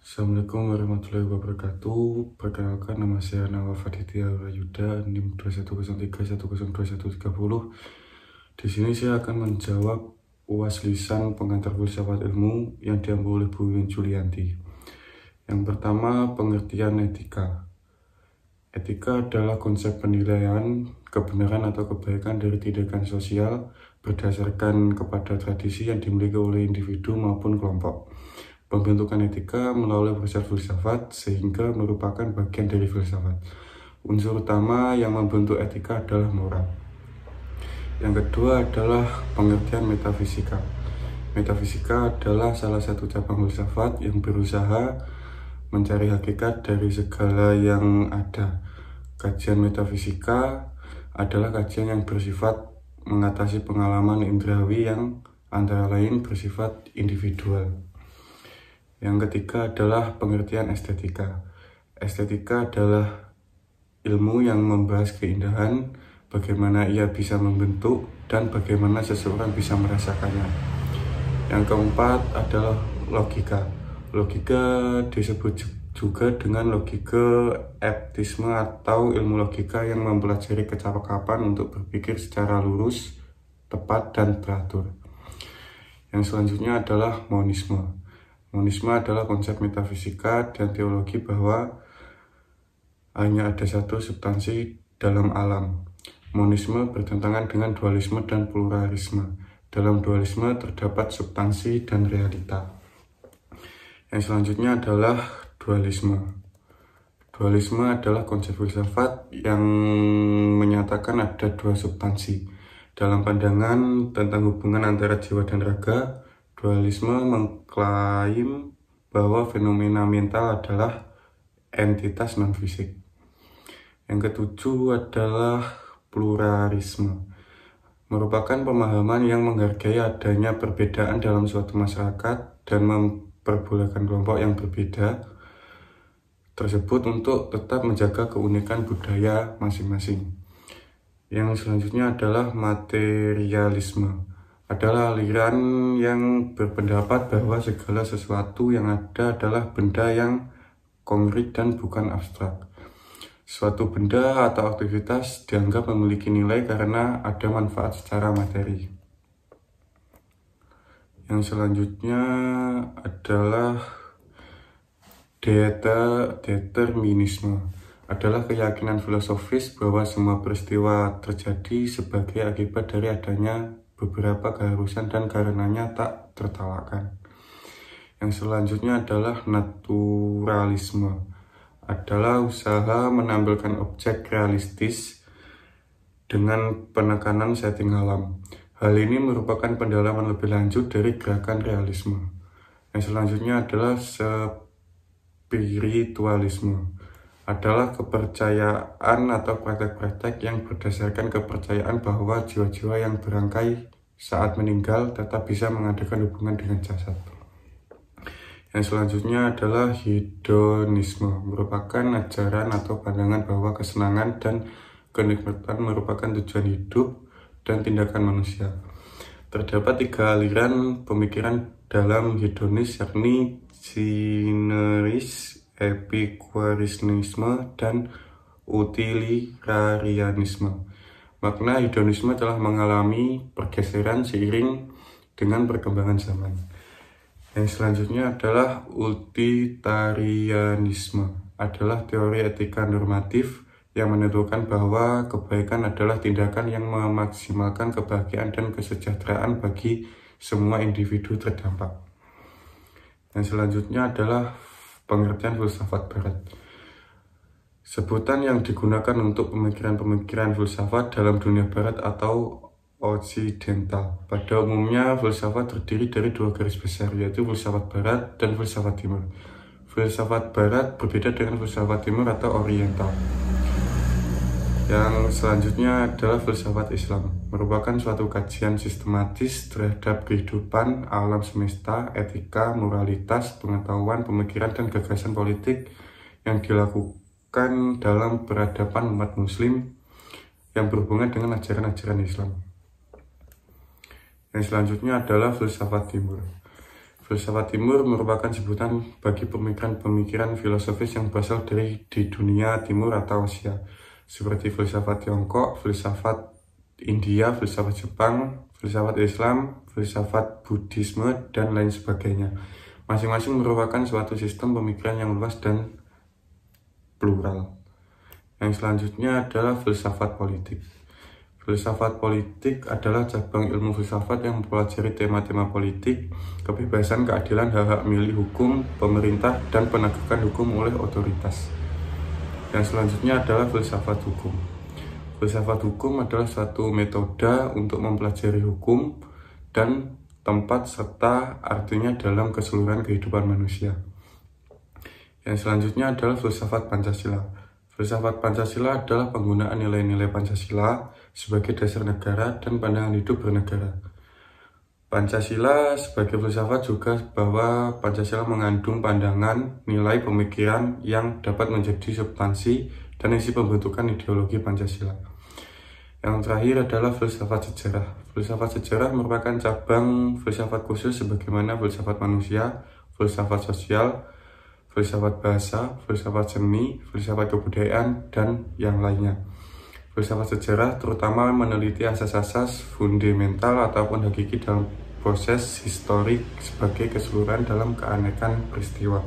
Assalamualaikum warahmatullahi wabarakatuh. Perkenalkan, nama saya Nawaf Aditya Yuda, NIM 2103102130. Di sini saya akan menjawab UAS lisan pengantar filsafat ilmu yang diambil oleh Bu Yun Julianti. Yang pertama, pengertian etika. Etika adalah konsep penilaian kebenaran atau kebaikan dari tindakan sosial berdasarkan kepada tradisi yang dimiliki oleh individu maupun kelompok. Pembentukan etika melalui proses filsafat sehingga merupakan bagian dari filsafat. Unsur utama yang membentuk etika adalah moral. Yang kedua adalah pengertian metafisika. Metafisika adalah salah satu cabang filsafat yang berusaha mencari hakikat dari segala yang ada. Kajian metafisika adalah kajian yang bersifat mengatasi pengalaman indrawi yang antara lain bersifat individual. Yang ketiga adalah pengertian estetika. Estetika adalah ilmu yang membahas keindahan, bagaimana ia bisa membentuk, dan bagaimana seseorang bisa merasakannya. Yang keempat adalah logika. Logika disebut juga dengan logika eptisme atau ilmu logika yang mempelajari kecakapan untuk berpikir secara lurus, tepat, dan teratur. Yang selanjutnya adalah monisme. Monisme adalah konsep metafisika dan teologi bahwa hanya ada satu substansi dalam alam. Monisme bertentangan dengan dualisme dan pluralisme. Dalam dualisme terdapat substansi dan realita. Yang selanjutnya adalah dualisme. Dualisme adalah konsep filsafat yang menyatakan ada dua substansi. Dalam pandangan tentang hubungan antara jiwa dan raga, dualisme mengklaim bahwa fenomena mental adalah entitas non-fisik. Yang ketujuh adalah pluralisme. Merupakan pemahaman yang menghargai adanya perbedaan dalam suatu masyarakat dan memperbolehkan kelompok yang berbeda tersebut untuk tetap menjaga keunikan budaya masing-masing. Yang selanjutnya adalah materialisme. Adalah aliran yang berpendapat bahwa segala sesuatu yang ada adalah benda yang konkret dan bukan abstrak. Suatu benda atau aktivitas dianggap memiliki nilai karena ada manfaat secara materi. Yang selanjutnya adalah determinisme. Adalah keyakinan filosofis bahwa semua peristiwa terjadi sebagai akibat dari adanya beberapa keharusan dan karenanya tak tertawakan. Yang selanjutnya adalah naturalisme. Adalah usaha menampilkan objek realistis dengan penekanan setting alam. Hal ini merupakan pendalaman lebih lanjut dari gerakan realisme. Yang selanjutnya adalah spiritualisme. Adalah kepercayaan atau praktek-praktek yang berdasarkan kepercayaan bahwa jiwa-jiwa yang berangkai saat meninggal tetap bisa mengadakan hubungan dengan jasad. Yang selanjutnya adalah hedonisme, merupakan ajaran atau pandangan bahwa kesenangan dan kenikmatan merupakan tujuan hidup dan tindakan manusia. Terdapat tiga aliran pemikiran dalam hedonis, yakni sineris, epikureanisme, dan utilitarianisme. Makna hedonisme telah mengalami pergeseran seiring dengan perkembangan zaman. Yang selanjutnya adalah utilitarianisme. Adalah teori etika normatif yang menentukan bahwa kebaikan adalah tindakan yang memaksimalkan kebahagiaan dan kesejahteraan bagi semua individu terdampak. Yang selanjutnya adalah pengertian filsafat barat. Sebutan yang digunakan untuk pemikiran-pemikiran filsafat dalam dunia barat atau Occidental. Pada umumnya, filsafat terdiri dari dua garis besar, yaitu filsafat barat dan filsafat timur. Filsafat barat berbeda dengan filsafat timur atau oriental. Yang selanjutnya adalah filsafat Islam, merupakan suatu kajian sistematis terhadap kehidupan, alam semesta, etika, moralitas, pengetahuan, pemikiran, dan gagasan politik yang dilakukan dalam peradaban umat muslim yang berhubungan dengan ajaran-ajaran Islam. Yang selanjutnya adalah filsafat timur. Filsafat Timur merupakan sebutan bagi pemikiran-pemikiran filosofis yang berasal dari di dunia timur atau Asia, seperti filsafat Tiongkok, filsafat India, filsafat Jepang, filsafat Islam, filsafat Buddhisme, dan lain sebagainya. Masing-masing merupakan suatu sistem pemikiran yang luas dan plural. Yang selanjutnya adalah filsafat politik. Filsafat politik adalah cabang ilmu filsafat yang mempelajari tema-tema politik, kebebasan, keadilan, hak-hak milih hukum, pemerintah, dan penegakan hukum oleh otoritas. Yang selanjutnya adalah filsafat hukum. Filsafat hukum adalah suatu metode untuk mempelajari hukum dan tempat serta artinya dalam keseluruhan kehidupan manusia. Yang selanjutnya adalah filsafat Pancasila. Filsafat Pancasila adalah penggunaan nilai-nilai Pancasila sebagai dasar negara dan pandangan hidup bernegara. Pancasila sebagai filsafat juga bahwa Pancasila mengandung pandangan, nilai, pemikiran yang dapat menjadi substansi dan isi pembentukan ideologi Pancasila. Yang terakhir adalah filsafat sejarah. Filsafat sejarah merupakan cabang filsafat khusus sebagaimana filsafat manusia, filsafat sosial, filsafat bahasa, filsafat seni, filsafat kebudayaan, dan yang lainnya. Filsafat sejarah terutama meneliti asas-asas fundamental ataupun hakiki dalam proses historik sebagai keseluruhan dalam keanekan peristiwa.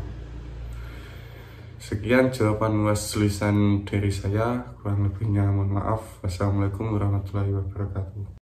Sekian jawaban uas tulisan dari saya, kurang lebihnya mohon maaf. Wassalamualaikum warahmatullahi wabarakatuh.